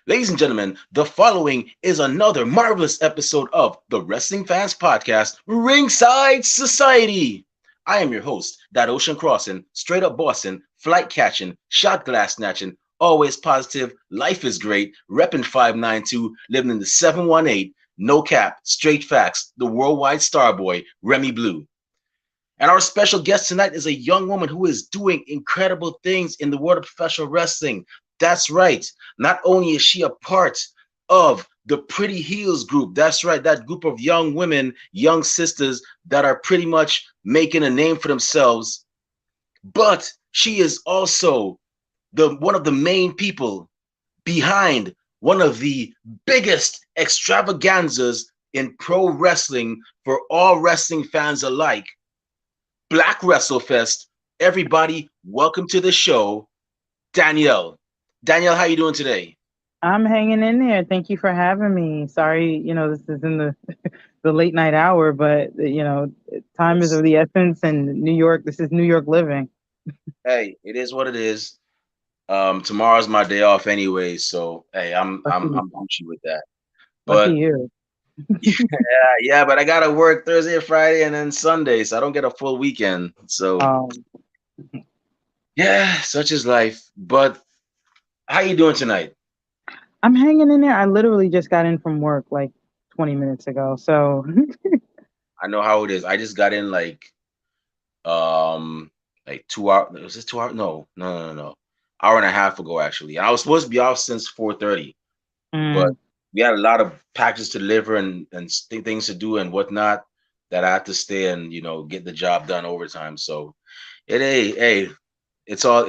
Ladies and gentlemen, the following is another marvelous episode of the Wrestling Fans Podcast, Ringside Society. I am your host, that ocean crossing, straight up Boston, flight catching, shot glass snatching, always positive, life is great, repping 592, living in the 718, no cap, straight facts, the worldwide starboy, Remy Blue. And our special guest tonight is a young woman who is doing incredible things in the world of professional wrestling. That's right. Not only is she a part of the Pretty Heels group, that's right, that group of young women, young sisters that are pretty much making a name for themselves, but she is also the one of the main people behind one of the biggest extravaganzas in pro wrestling for all wrestling fans alike. Black Wrestle Fest. Everybody, welcome to the show, Danielle. Danielle, how you doing today? I'm hanging in there. Thank you for having me. Sorry, this is in the the late night hour, but time is It's, of the essence and New York, this is New York living. hey, it is what it is. Tomorrow's my day off anyway, so hey, I'm Lucky I'm you. I'm Gucci with that. Lucky But you. yeah, but I gotta work Thursday, Friday, and then Sunday, so I don't get a full weekend. So Um, yeah, such is life. But how you doing tonight? I'm hanging in there. I literally just got in from work like 20 minutes ago. So, I know how it is. I just got in um like 2 hours. Was this 2 hours? No. Hour and a half ago actually. And I was supposed to be off since 4:30, but mm, we had a lot of packages to deliver and things to do and whatnot that I had to stay and get the job done overtime. So hey, it's all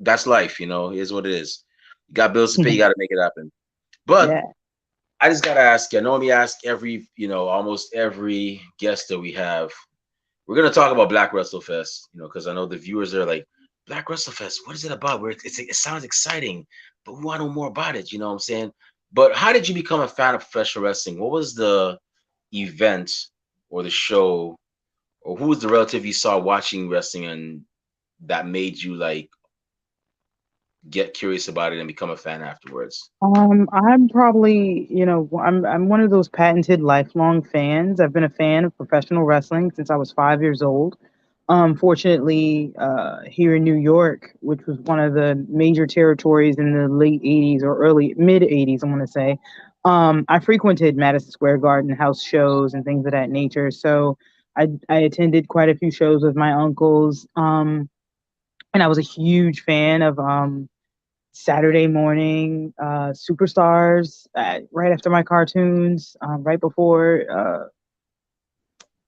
that's life. It is what it is. You got bills to pay. You got to make it happen. But yeah. I just gotta ask you. I normally ask every almost every guest that we have. We're gonna talk about Black Wrestle Fest, because I know the viewers are like, Black Wrestle Fest, what is it about? Where it sounds exciting, but we want to know more about it. You know what I'm saying? But how did you become a fan of professional wrestling? What was the event or the show, or who was the relative you saw watching wrestling and that made you like get curious about it and become a fan afterwards? I'm probably, I'm one of those patented lifelong fans. I've been a fan of professional wrestling since I was 5 years old. Fortunately, here in New York, which was one of the major territories in the late 80s or early mid 80s, I want to say, I frequented Madison Square Garden house shows and things of that nature. So I attended quite a few shows with my uncles. And I was a huge fan of Saturday morning superstars right after my cartoons, right before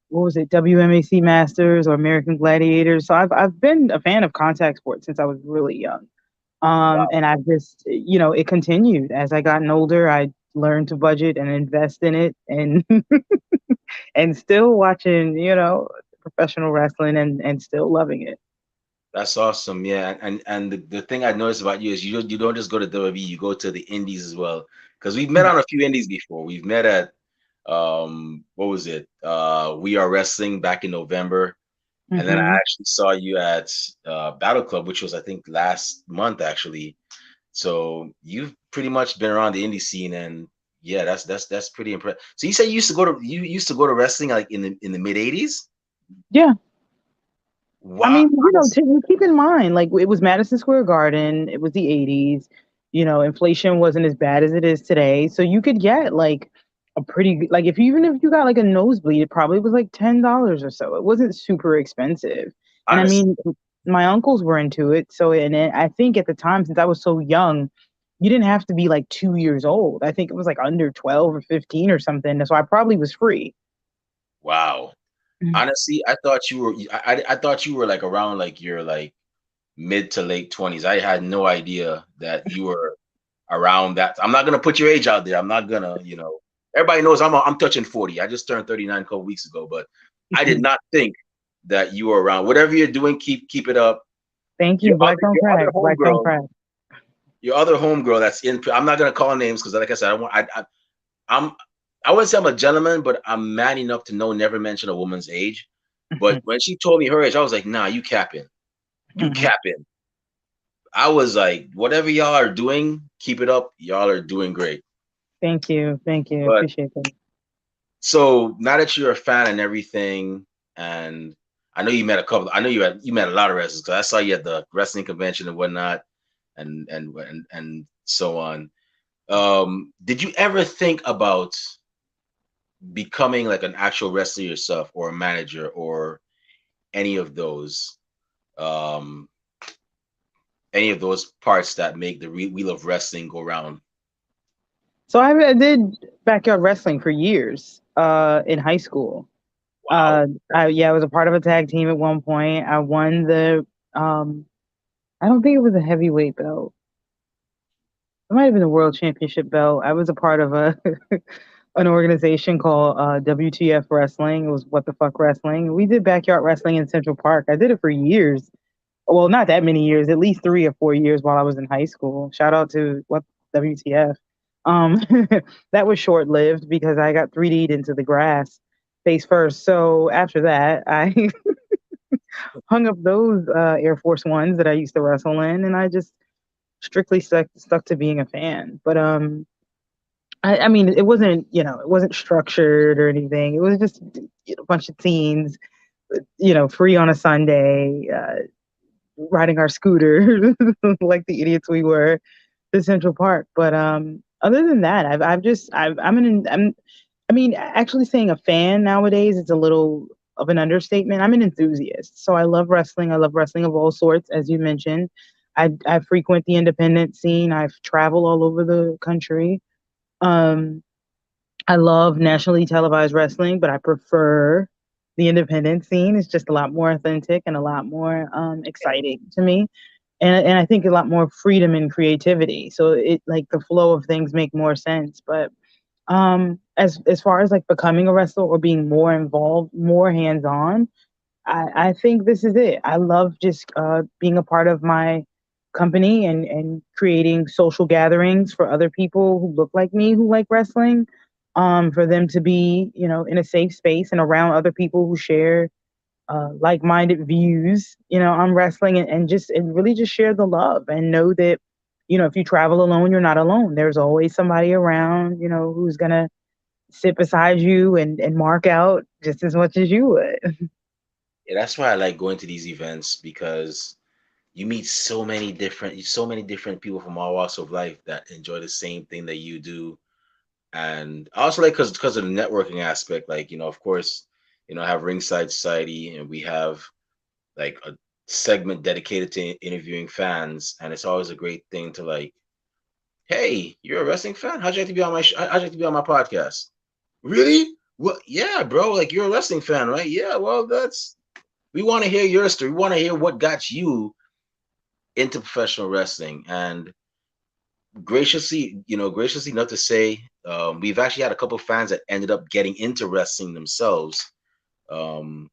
what was it, WMAC Masters or American Gladiators. So I've been a fan of contact sports since I was really young. Wow, And I've just, it continued as I gotten older. I learned to budget and invest in it, and and still watching, professional wrestling and still loving it. that's awesome. Yeah, and the thing I noticed about you is you don't just go to WWE, you go to the indies as well. Because we've met on a few indies before. We've met at what was it? We Are Wrestling back in November. And then I Hmm. actually saw you at Battle Club, which was I think last month actually. So you've pretty much been around the indie scene, and yeah, that's pretty impressive. So you say you used to go to wrestling like in the mid '80s? Yeah. I Wow, mean, keep in mind, like it was Madison Square Garden, it was the 80s, inflation wasn't as bad as it is today. So you could get like a like even if you got like a nosebleed, it probably was like $10 or so. It wasn't super expensive. And I honestly, mean, my uncles were into it. So, I think at the time, since I was so young, you didn't have to be like 2 years old. I think it was like under 12 or 15 or something. So I probably was free. wow. Honestly, I thought you were I thought you were like around like your like mid to late 20s. I had no idea that you were around that. I'm not gonna put your age out there. I'm not gonna. Everybody knows I'm touching 40. I just turned 39 a couple weeks ago, but I did not think that you were around. Whatever you're doing, keep it up. Thank Your you. other Black don't your crack. other Black don't homegirl, crack. your other homegirl that's in. I'm not gonna call names because, like I said, I want. I'm. I wouldn't say I'm a gentleman, but I'm man enough to know never mention a woman's age. But when she told me her age, I was like, nah, you capping. You capping. I was like, whatever y'all are doing, keep it up. Y'all are doing great. Thank you. Thank you. But Appreciate that. so now that you're a fan and everything, and I know you met a couple. I know you met a lot of wrestlers because I saw you at the wrestling convention and whatnot, and so on. Did you ever think about becoming like an actual wrestler yourself, or a manager, or any of those, um, any of those parts that make the wheel of wrestling go round? So I did backyard wrestling for years in high school. Wow. I was a part of a tag team at one point. I won the um, I don't think it was a heavyweight belt. It might have been a world championship belt. I was a part of a an organization called WTF Wrestling. It was What the Fuck Wrestling. We did backyard wrestling in Central Park. I did it for years. Well, not that many years, at least 3 or 4 years while I was in high school. Shout out to what WTF. Um, that was short lived because I got 3D'd into the grass face first. So after that, I hung up those Air Force Ones that I used to wrestle in, and I just strictly stuck to being a fan. But I mean, it wasn't, it wasn't structured or anything. It was just a bunch of teens, free on a Sunday, riding our scooter like the idiots we were to Central Park. But other than that, I've just I'm I mean, actually saying a fan nowadays is a little of an understatement. I'm an enthusiast. So I love wrestling. I love wrestling of all sorts, as you mentioned. I frequent the independent scene. I've traveled all over the country. Um, I love nationally televised wrestling, but I prefer the independent scene. It's just a lot more authentic and a lot more exciting to me. And I think a lot more freedom and creativity. So it like the flow of things make more sense. But as far as like becoming a wrestler or being more involved, more hands on, I think this is it. I love just being a part of my company and creating social gatherings for other people who look like me who like wrestling. For them to be, in a safe space and around other people who share like-minded views, on wrestling and really just share the love and know that, if you travel alone, you're not alone. There's always somebody around, who's gonna sit beside you and mark out just as much as you would. Yeah, that's why I like going to these events because you meet so many different people from all walks of life that enjoy the same thing that you do. And I also like because of the networking aspect, like, of course, I have Ringside Society, and we have like a segment dedicated to interviewing fans, and it's always a great thing to like, hey, you're a wrestling fan? How'd you like to be on how'd you like to be on my podcast? Really? Well, yeah, bro. Like, you're a wrestling fan, right? Yeah. Well, we want to hear your story. We want to hear what got you into professional wrestling. And graciously enough to say, we've actually had a couple of fans that ended up getting into wrestling themselves. Um,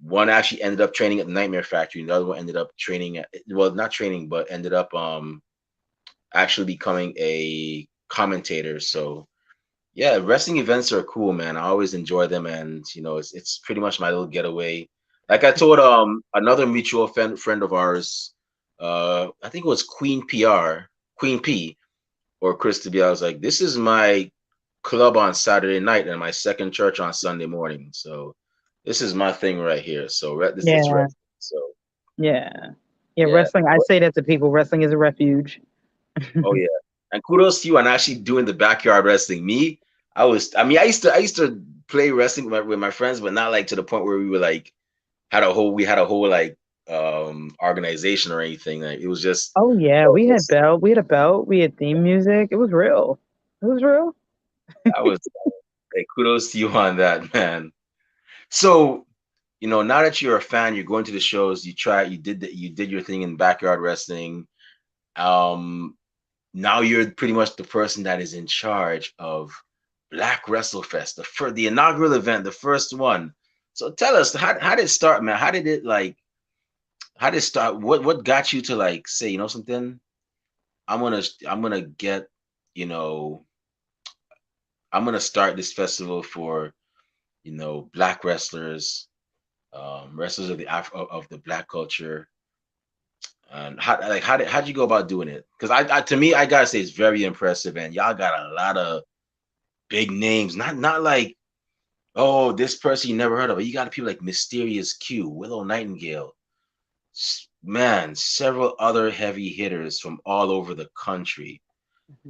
One actually ended up training at the Nightmare Factory, and the other one ended up training at, well, not training, but ended up actually becoming a commentator. So yeah, wrestling events are cool, man. I always enjoy them, and it's pretty much my little getaway. Like I told another mutual friend of ours, I think it was Queen P, or Chris to be. I was like, this is my club on Saturday night and my second church on Sunday morning. So this is my thing right here. So this it's Yeah, wrestling. So yeah, yeah. yeah. Wrestling. I say that to people. Wrestling is a refuge. Oh yeah. And kudos to you on actually doing the backyard wrestling. Me, I used to play wrestling with my friends, but not like to the point where we were like we had a whole like organization or anything. Like it was just Oh yeah, oh, we had just belt. We had a belt. We had theme music. It was real. It was real. I was like kudos to you on that, man. So, now that you're a fan, you're going to the shows, you did your thing in backyard wrestling. Um, Now you're pretty much the person that is in charge of Black Wrestle Fest, the inaugural event, the first one. So tell us, how did it start, man? How did it start? What got you to like say, something? I'm gonna get, you know, I'm gonna start this festival for, Black wrestlers, wrestlers of the Black culture. And how'd you go about doing it? Because I to me, I gotta say it's very impressive, and y'all got a lot of big names. Not like, oh, this person you never heard of. You got people like Mysterious Q, Willow Nightingale, man, several other heavy hitters from all over the country.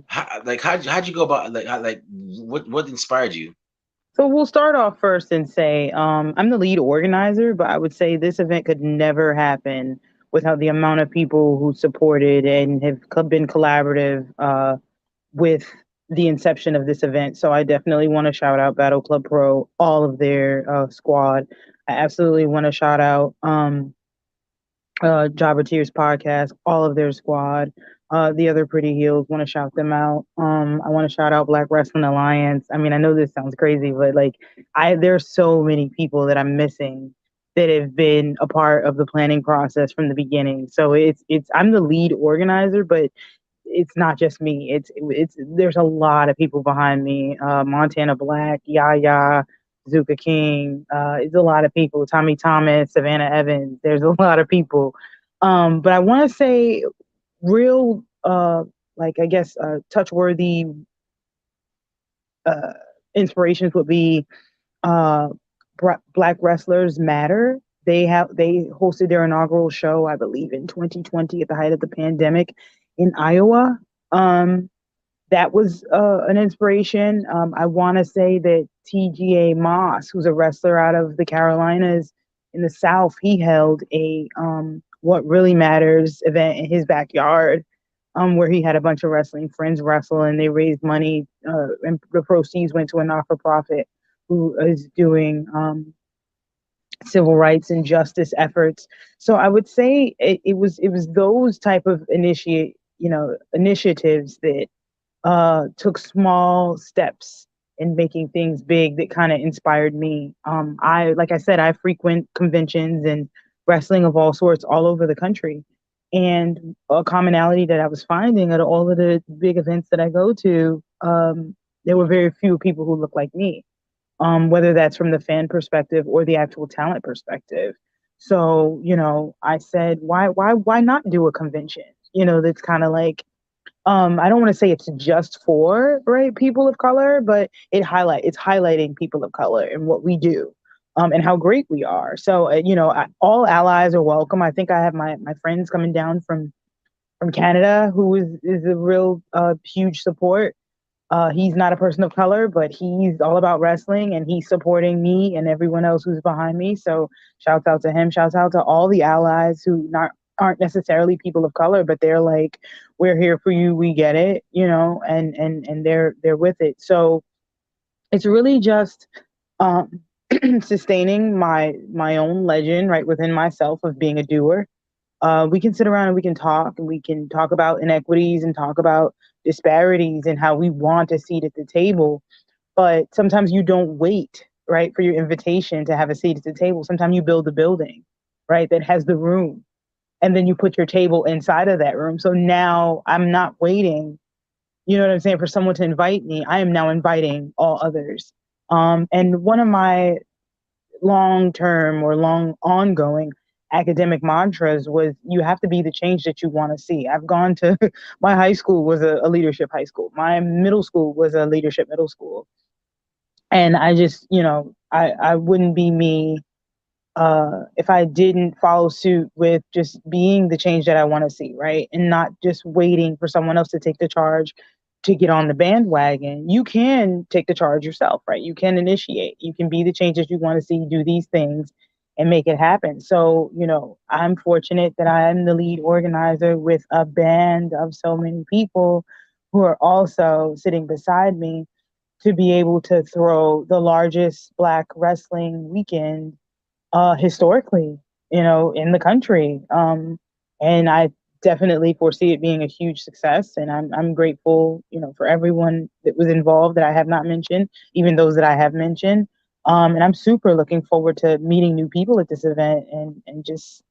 How'd you go about what inspired you? So we'll start off first and say I'm the lead organizer, but I would say this event could never happen without the amount of people who supported and have been collaborative with the inception of this event. So I definitely want to shout out Battle Club Pro, all of their squad. I absolutely want to shout out Jobber Tears podcast, all of their squad. The other Pretty Heels, want to shout them out. I want to shout out Black Wrestling Alliance. I mean, I know this sounds crazy, but like, there's so many people that I'm missing that have been a part of the planning process from the beginning. So I'm the lead organizer, but it's not just me. It's there's a lot of people behind me. Montana Black, Yaya, Zuka King. It's a lot of people. Tommy Thomas, Savannah Evans. There's a lot of people. But I want to say real, like I guess, touchworthy uh, inspirations would be uh, Black Wrestlers Matter. They hosted their inaugural show, I believe, in 2020 at the height of the pandemic in Iowa. Um, that was an inspiration. I want to say that TGA Moss, who's a wrestler out of the Carolinas in the South, he held a What Really Matters event in his backyard, where he had a bunch of wrestling friends wrestle, and they raised money, and the proceeds went to a not for profit who is doing civil rights and justice efforts. So I would say it was those type of initiatives that took small steps in making things big that kind of inspired me. Like I said, I frequent conventions and wrestling of all sorts all over the country. And a commonality that I was finding at all of the big events that I go to, there were very few people who looked like me, whether that's from the fan perspective or the actual talent perspective. So, I said, why not do a convention? That's kind of like, I don't want to say it's just for right people of color, but it's highlighting people of color and what we do, and how great we are. So all allies are welcome. I think I have my friends coming down from Canada who is a real huge support. He's not a person of color, but he's all about wrestling and he's supporting me and everyone else who's behind me. So shouts out to him. Shouts out to all the allies who not aren't necessarily people of color, but they're like, we're here for you. We get it, and they're with it. So it's really just um, sustaining my own legend right within myself of being a doer. We can sit around and we can talk, and we can talk about inequities and talk about disparities and how we want a seat at the table. But sometimes you don't wait, right, for your invitation to have a seat at the table. Sometimes you build a building, right, that has the room, and then you put your table inside of that room. So now I'm not waiting, you know what I'm saying, for someone to invite me. I am now inviting all others. And one of my long term or long ongoing academic mantras was you have to be the change that you want to see. I've gone to my high school was a leadership high school. My middle school was a leadership middle school. And I just, I wouldn't be me if I didn't follow suit with just being the change that I want to see, right? And not just waiting for someone else to take the charge to get on the bandwagon. You can take the charge yourself, right? You can initiate. You can be the changes you want to see, do these things and make it happen. So, I'm fortunate that I'm the lead organizer with a band of so many people who are also sitting beside me to be able to throw the largest Black wrestling weekend historically, in the country. And I definitely foresee it being a huge success. And I'm grateful, for everyone that was involved that I have not mentioned, even those that I have mentioned. And I'm super looking forward to meeting new people at this event and just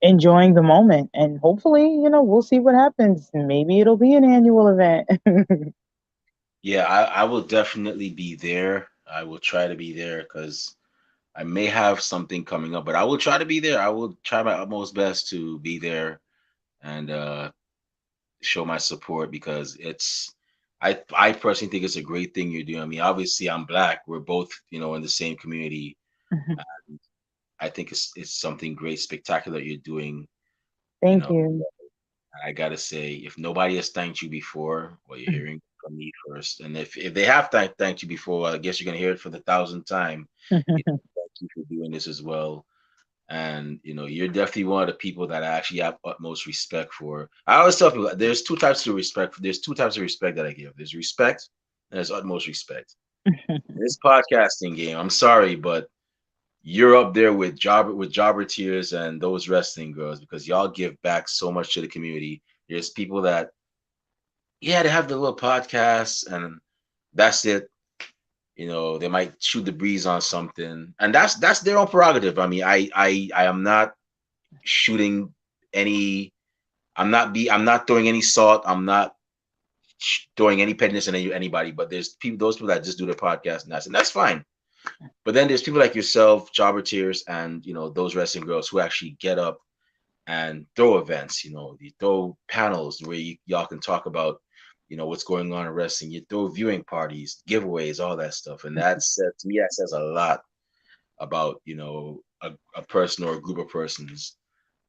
enjoying the moment. And hopefully, we'll see what happens. Maybe it'll be an annual event. Yeah, I will definitely be there. I will try to be there because I may have something coming up, but I will try to be there. I will try my utmost best to be there and show my support because I personally think it's a great thing you're doing. I mean, obviously I'm black. We're both, in the same community. Mhm. I think it's something great, spectacular you're doing. You Thank know, you. I gotta say, if nobody has thanked you before, well, you're hearing from me first. And if they have thanked you before, well, I guess you're gonna hear it for the thousandth time. Thank you for doing this as well. And you're definitely one of the people that I actually have utmost respect for. I always tell people there's two types of respect. There's two types of respect that I give. There's respect and there's utmost respect. This podcasting game, I'm sorry, but you're up there with jobber tears and those wrestling girls because y'all give back so much to the community. There's people that, yeah, they have the little podcasts and that's it. They might shoot the breeze on something, and that's their own prerogative. I mean, I am not shooting any. I'm not throwing any salt. I'm not throwing any pettiness in anybody. But there's those people that just do their podcast and that's fine. But then there's people like yourself, Jobber Tears, and those wrestling girls who actually get up and throw events. You throw panels where y'all can talk about what's going on in wrestling. You throw viewing parties, giveaways, all that stuff, and to me that says a lot about a person or a group of persons,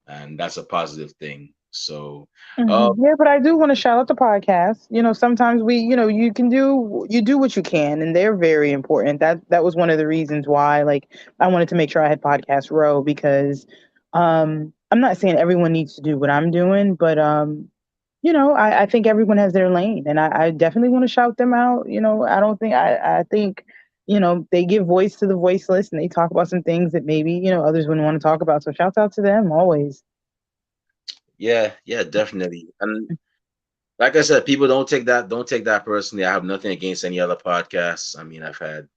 and that's a positive thing. So, uh, Yeah, but I do want to shout out the podcast. Sometimes you do what you can, and they're very important. That was one of the reasons why, like, I wanted to make sure I had podcast row because, I'm not saying everyone needs to do what I'm doing, but I think everyone has their lane, and I definitely want to shout them out. I don't think I think they give voice to the voiceless, and they talk about some things that maybe others wouldn't want to talk about. So shouts out to them always. yeah, yeah, definitely. And like I said, people don't take that personally. I have nothing against any other podcasts. I mean, I've had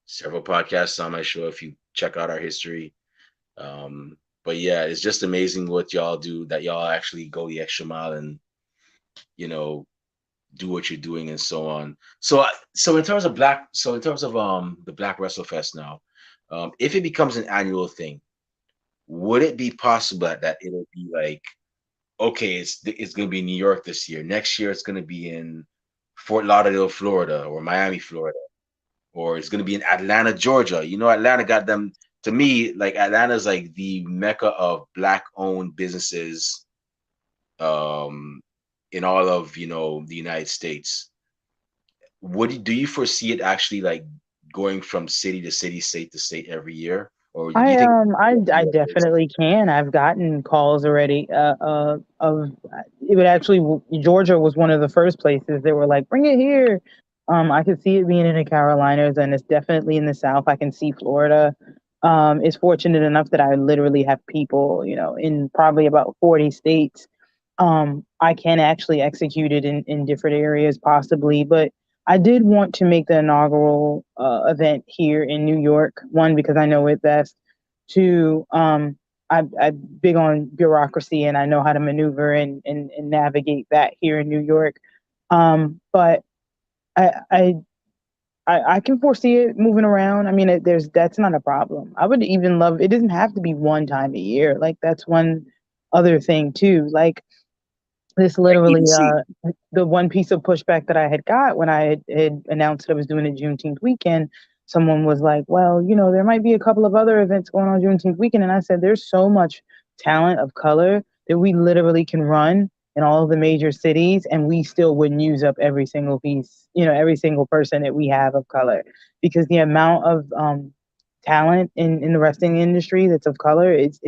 several podcasts on my show. If you check out our history, but yeah, it's just amazing what y'all do. That y'all actually go the extra mile and you know do what you're doing and so on. So in terms of the Black Wrestle Fest now, if it becomes an annual thing, would it be possible that it'll be like, okay, it's going to be in New York this year. Next year it's going to be in Fort Lauderdale, Florida, or Miami, Florida, or it's going to be in Atlanta, Georgia. Atlanta got them. To me, like Atlanta's like the mecca of black-owned businesses, um, in all of the United States. Do you foresee it actually like going from city to city, state to state every year, or do you think I definitely can. I've gotten calls already. Of it would actually Georgia was one of the first places they were like, bring it here. I could see it being in the Carolinas, and it's definitely in the South. I can see Florida. Is fortunate enough that I literally have people, in probably about 40 states. I can actually execute it in different areas possibly, but I did want to make the inaugural event here in New York. One, because I know it best. Two, I'm big on bureaucracy and I know how to maneuver and navigate that here in New York. But I, I I can foresee it moving around. I mean, that's not a problem. I would even love. It doesn't have to be one time a year. Like that's one other thing too. Like this like literally, EDC? the one piece of pushback that I had got when I had announced that I was doing a Juneteenth weekend, someone was like, well, there might be a couple of other events going on Juneteenth weekend. And I said, there's so much talent of color that we literally can run in all of the major cities and we still wouldn't use up every single piece, every single person that we have of color. Because the amount of talent in the wrestling industry that's of color, it's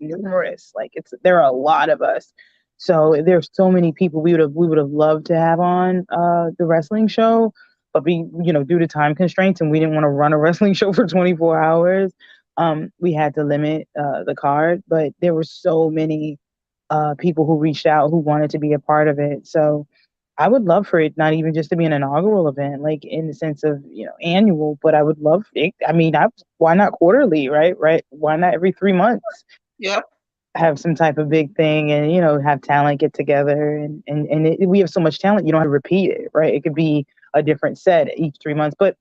numerous. Like there are a lot of us, so there's so many people we would have loved to have on the wrestling show, but due to time constraints and we didn't want to run a wrestling show for 24 hours, we had to limit the card. But there were so many people who reached out who wanted to be a part of it. So I would love for it not even just to be an inaugural event, like in the sense of annual, but I would love it. I mean, why not quarterly, right? Right? Why not every 3 months? Yeah, Have some type of big thing and have talent get together we have so much talent you don't have to repeat it, right? It could be a different set each 3 months. But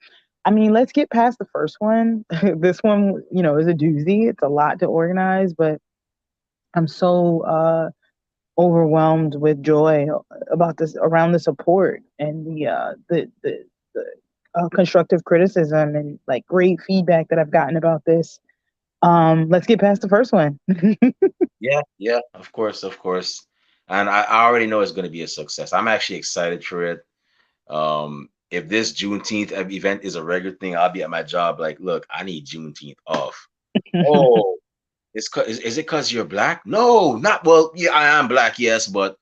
I mean, let's get past the first one. This one, is a doozy. It's a lot to organize, but I'm so overwhelmed with joy about this, around the support and the constructive criticism and like great feedback that I've gotten about this. Let's get past the first one. Yeah, yeah, of course, of course. And I already know it's going to be a success. I'm actually excited for it. If this Juneteenth event is a regular thing, I'll be at my job like, look, I need Juneteenth off. Oh, is it because you're black? No, not well. Yeah, I am black, yes, but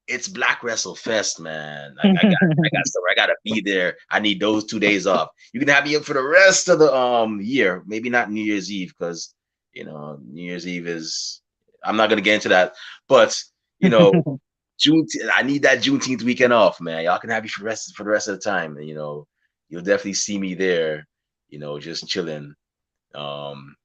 it's Black Wrestle Fest, man. I got stuff. I gotta be there. I need those 2 days off. You can have me up for the rest of the year. Maybe not New Year's Eve because New Year's Eve is. I'm not gonna get into that, but you know June. I need that Juneteenth weekend off, man. Y'all can have me for the rest of the time, and you'll definitely see me there. Just chilling. Um,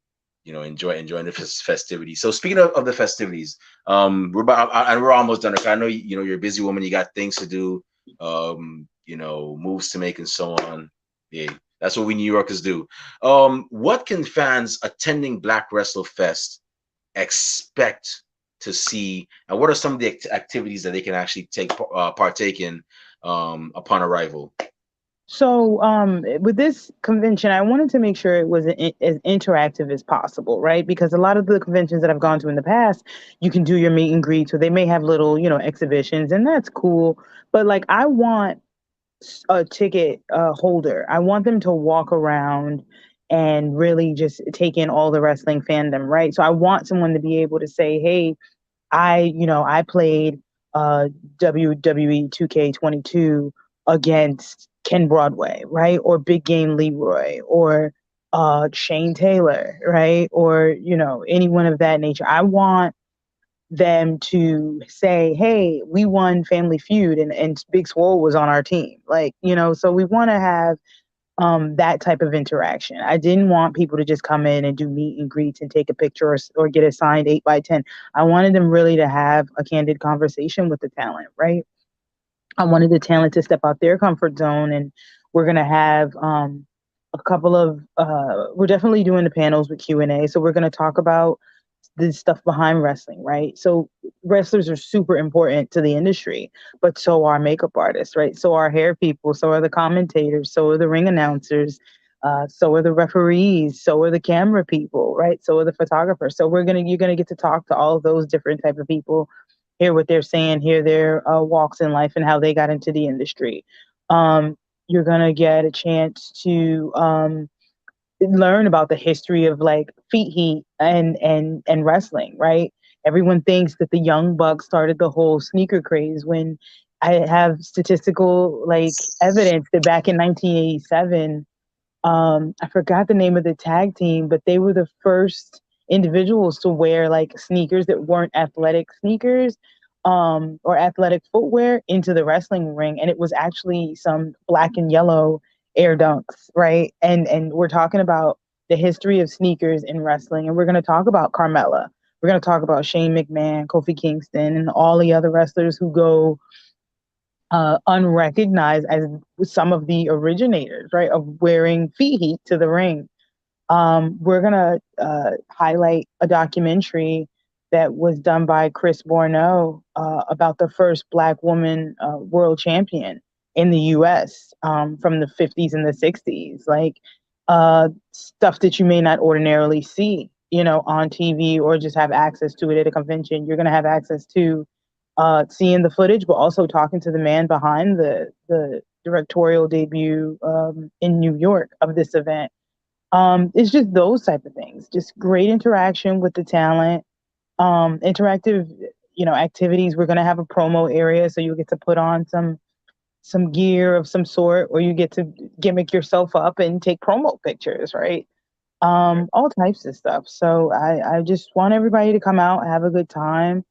enjoying the festivities. So speaking of the festivities, we're almost done. I know you're a busy woman. You got things to do, moves to make and so on. Yeah, that's what we New Yorkers do. What can fans attending Black Wrestle Fest expect to see, and what are some of the activities that they can actually partake in upon arrival? So, with this convention, I wanted to make sure it was as interactive as possible, right? Because a lot of the conventions that I've gone to in the past, you can do your meet and greets, or they may have little, exhibitions, and that's cool. But like, I want a ticket holder. I want them to walk around and really just take in all the wrestling fandom, right? So I want someone to be able to say, "Hey, I played WWE 2K22 against Ken Broadway, right? Or Big Game Leroy or Shane Taylor, right? Or, anyone of that nature. I want them to say, hey, we won Family Feud and Big Swole was on our team. Like, so we want to have that type of interaction. I didn't want people to just come in and do meet and greets and take a picture or get a signed 8x10. I wanted them really to have a candid conversation with the talent, right? I wanted the talent to step out their comfort zone, and we're gonna have a couple of we're definitely doing the panels with Q&A. So we're gonna talk about the stuff behind wrestling, right? So wrestlers are super important to the industry, but so are makeup artists, right? So are hair people, so are the commentators, so are the ring announcers, so are the referees, so are the camera people, right? So are the photographers. So you're gonna get to talk to all of those different type of people, hear what they're saying, hear their walks in life and how they got into the industry. You're gonna get a chance to learn about the history of like feet heat and wrestling, right? Everyone thinks that the Young Bucks started the whole sneaker craze when I have statistical like evidence that back in 1987, I forgot the name of the tag team, but they were the first individuals to wear like sneakers that weren't athletic sneakers, or athletic footwear into the wrestling ring, and it was actually some black and yellow Air Dunks, right? And we're talking about the history of sneakers in wrestling, and we're going to talk about Carmella. We're going to talk about Shane McMahon, Kofi Kingston, and all the other wrestlers who go unrecognized as some of the originators, right, of wearing feet heat to the ring. We're gonna highlight a documentary that was done by Chris Borneau about the first Black woman world champion in the U.S. From the 50s and the 60s, like stuff that you may not ordinarily see, on TV or just have access to it at a convention. You're gonna have access to seeing the footage, but also talking to the man behind the directorial debut in New York of this event. It's just those type of things, just great interaction with the talent, interactive, activities. We're going to have a promo area, so you get to put on some gear of some sort, or you get to gimmick yourself up and take promo pictures, right? All types of stuff. So I just want everybody to come out, have a good time,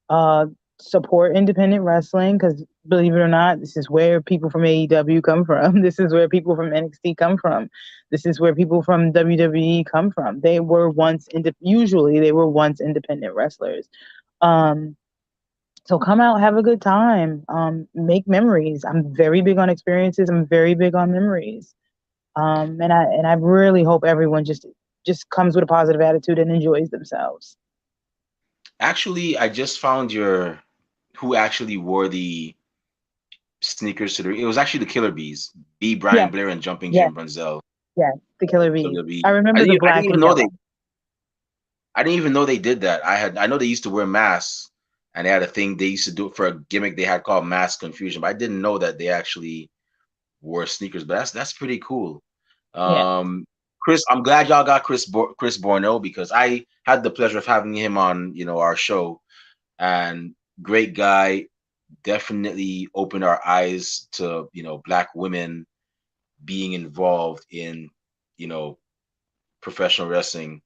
uh, support independent wrestling, because believe it or not, this is where people from AEW come from. This is where people from NXT come from. This is where people from WWE come from. Usually they were once independent wrestlers. Um, so come out, have a good time, make memories. I'm very big on experiences. I'm very big on memories. And I really hope everyone just comes with a positive attitude and enjoys themselves. Actually, I just found your who actually wore the sneakers to the. It was actually the Killer Bees, B. Brian Yes, Blair and Jumping yes, Jim Brunzell. yes. The Killer Bees. Killer Bees. I remember the I black didn't even and know yellow. I didn't even know they did that. I know they used to wear masks, and they had a thing they used to do it for a gimmick they had called mass confusion. But I didn't know that they actually wore sneakers. But that's pretty cool. Yeah. Chris, I'm glad y'all got Chris Bornell, because I had the pleasure of having him on, our show, and great guy. Definitely opened our eyes to, black women being involved in, you know, professional wrestling.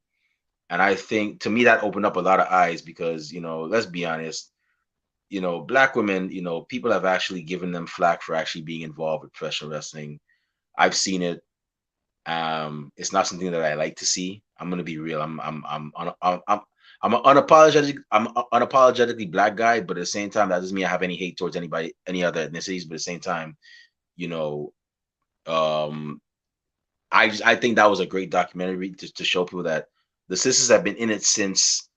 And I think, to me, that opened up a lot of eyes because, let's be honest, black women, people have actually given them flack for actually being involved with professional wrestling. I've seen it. It's not something that I like to see. I'm gonna be real. I'm unapologetically black guy, but at the same time, that doesn't mean I have any hate towards anybody, any other ethnicities. But at the same time, you know, um, I think that was a great documentary to show people that the sisters have been in it since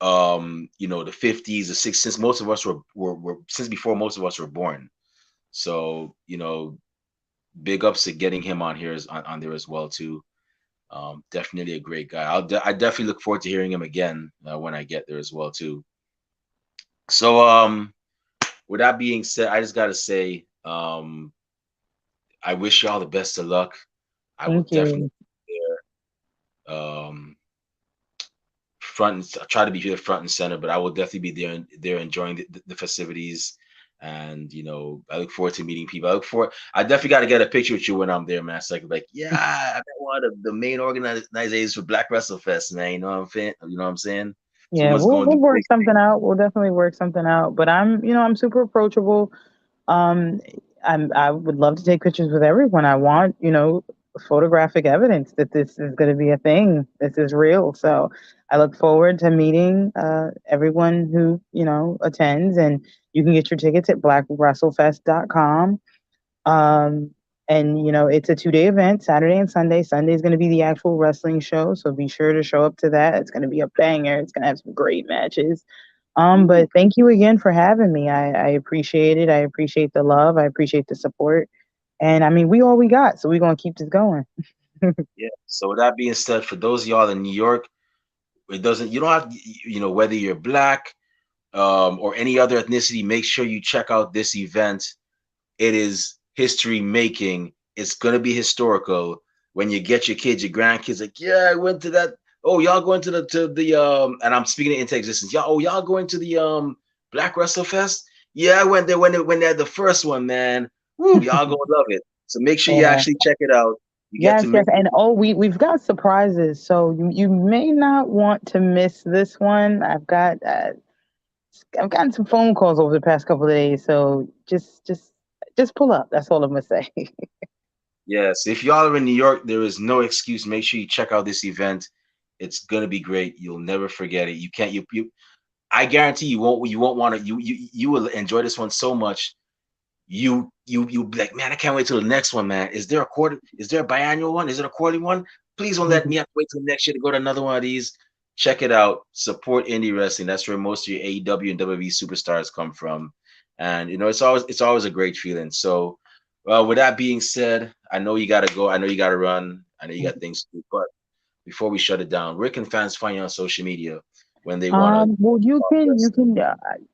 the 50s, the 60s, since most of us were since before most of us were born. So, big ups to getting him on here on there as well too. Definitely a great guy. I definitely look forward to hearing him again when I get there as well too. So with that being said, I just gotta say I wish y'all the best of luck. I will Thank definitely you. be there. Try to be here front and center, but I will definitely be there enjoying the festivities. And I look forward to meeting people. I definitely got to get a picture with you when I'm there, man. So I can be like, yeah, I met one of the main organizers for Black Wrestle Fest, man. You know what I'm saying? So Yeah, what's we'll going to we'll do work great something things. out. We'll definitely work something out. But I'm super approachable. Um, I would love to take pictures with everyone. I want, photographic evidence that this is going to be a thing. This is real. So I look forward to meeting everyone who, attends. And you can get your tickets at blackwrestlefest.com. Um, and it's a 2-day event, Saturday and Sunday. Sunday is going to be the actual wrestling show, so be sure to show up to that. It's going to be a banger. It's going to have some great matches. But thank you again for having me. I appreciate it. I appreciate the love. I appreciate the support. And I mean, we all we got, so we're gonna keep this going. Yeah. So with that being said, for those of y'all in New York, you don't have, whether you're black or any other ethnicity, make sure you check out this event. It is history making. It's gonna be historical. When you get your kids, your grandkids, like, yeah, I went to that. Oh, y'all going to the and I'm speaking it into existence. Y'all going to the Black Wrestle Fest? Yeah, I went there when they had the first one, man. Woo, y'all gonna love it. So make sure you Yeah. actually check it out. You get to Yes, meet. yes. And we've got surprises. So you may not want to miss this one. I've gotten some phone calls over the past couple of days, so just pull up. That's all I'm gonna say. Yes, if y'all are in New York, there is no excuse. Make sure you check out this event. It's gonna be great. You'll never forget it. You can't. You I guarantee you won't want to you will enjoy this one so much. You'll be like, man, I can't wait till the next one, man. Is there a biannual one? Is it a quarterly one? Please don't let me have to wait till next year to go to another one of these. Check it out. Support indie wrestling. That's where most of your AEW and WWE superstars come from. And it's always a great feeling. So with that being said, I know you gotta go. I know you gotta run. I know you got things to do. But before we shut it down, where can fans find you on social media when they want to Well, you talk can wrestling?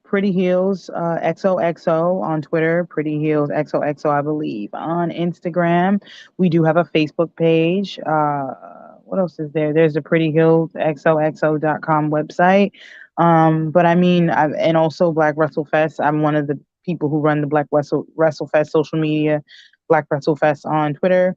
Pretty Heels XOXO on Twitter, Pretty Heels XOXO, I believe, on Instagram. We do have a Facebook page. What else is there? There's a Pretty Heels XOXO.com website. But I mean, and also Black Wrestle Fest. I'm one of the people who run the Black Wrestle Fest social media, Black Wrestle Fest on Twitter.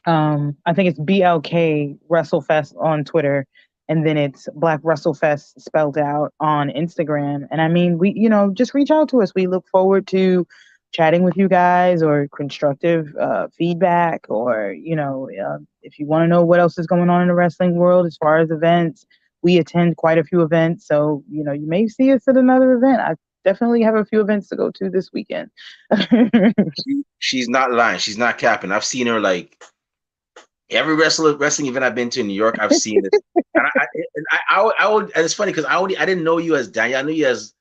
I think it's BLK WrestleFest on Twitter, and then it's Black WrestleFest spelled out on Instagram. And I mean, we, just reach out to us. We look forward to chatting with you guys or constructive feedback, or if you want to know what else is going on in the wrestling world as far as events. We attend quite a few events, so you may see us at another event. I definitely have a few events to go to this weekend. She's not lying. She's not capping. I've seen her like every wrestling event I've been to in New York. I've seen this, and and I would. And it's funny because I didn't know you as Danielle. I knew you as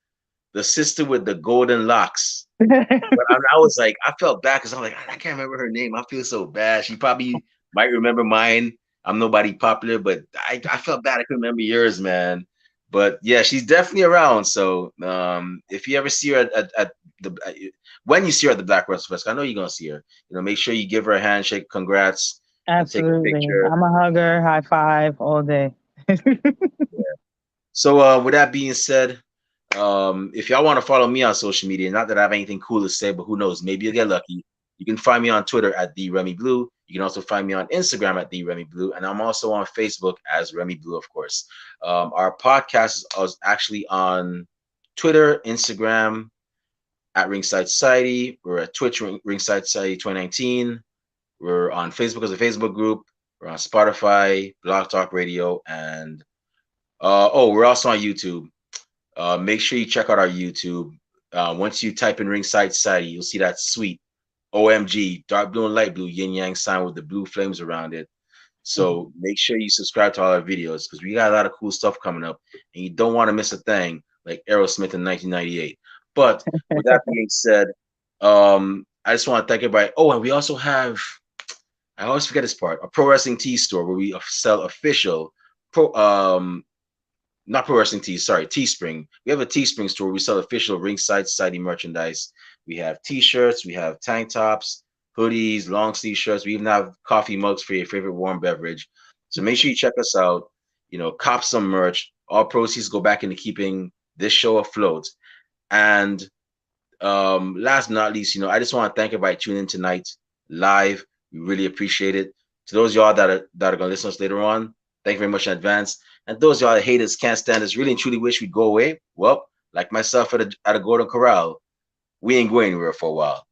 the sister with the golden locks. But I was like, I felt bad because I'm like, I can't remember her name. I feel so bad. She probably might remember mine. I'm nobody popular, but I felt bad. I couldn't remember yours, man. But yeah, she's definitely around. So if you ever see her at the when you see her at the Black Wrestle Fest, I know you're gonna see her. Make sure you give her a handshake, congrats, and take a Absolutely. picture. I'm a hugger, high five all day. So with that being said, if y'all want to follow me on social media, not that I have anything cool to say, but who knows, maybe you'll get lucky. You can find me on Twitter at the Remy Blue. You can also find me on Instagram at the Remy Blue, and I'm also on Facebook as Remy Blue, of course. Our podcast is actually on Twitter, Instagram at Ringside Society. We're at Twitch, Ringside Society 2019. We're on Facebook as a Facebook group. We're on Spotify, Blog Talk Radio, and we're also on YouTube. Make sure you check out our YouTube. Once you type in Ringside Society, you'll see that sweet OMG dark blue and light blue yin yang sign with the blue flames around it. So make sure you subscribe to all our videos because we got a lot of cool stuff coming up, and you don't want to miss a thing like Aerosmith in 1998. But with that being said, I just want to thank everybody. Oh, and we also have, I always forget this part, a pro wrestling tee store where we sell official pro not pro wrestling tees, sorry, Teespring. We have a Teespring store where we sell official Ringside Society merchandise. We have t-shirts, we have tank tops, hoodies, long sleeve shirts. We even have coffee mugs for your favorite warm beverage. So make sure you check us out. Cop some merch. All proceeds go back into keeping this show afloat. And last but not least, I just want to thank everybody tuning in tonight live. We really appreciate it. To those of y'all that are going to listen to us later on, thank you very much in advance. And those of y'all that hate us, can't stand us, really and truly wish we'd go away. Well, like myself at a Golden Corral, we ain't going anywhere for a while.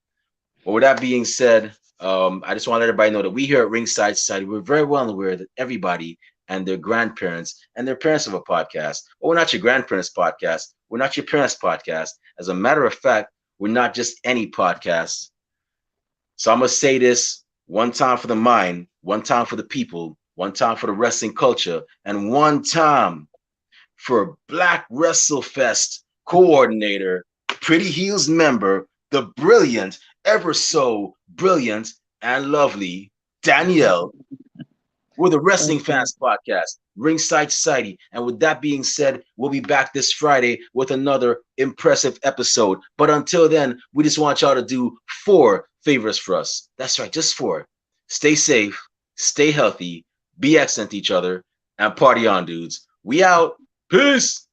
But with that being said, I just want to let everybody know that we here at Ringside Society, we're very well aware that everybody and their grandparents and their parents have a podcast. But we're not your grandparents' podcast. We're not your parents' podcast. As a matter of fact, we're not just any podcast. So I'm going to say this one time for the mind, one time for the people, one time for the wrestling culture, and one time for Black Wrestle Fest coordinator, Pretty Heels member, the brilliant, ever so brilliant and lovely Danielle. We're the Wrestling Fans Podcast, Ringside Society. And with that being said, we'll be back this Friday with another impressive episode. But until then, we just want y'all to do 4 favors for us. That's right, just 4. Stay safe, stay healthy, be excellent to each other, and party on, dudes. We out. Peace.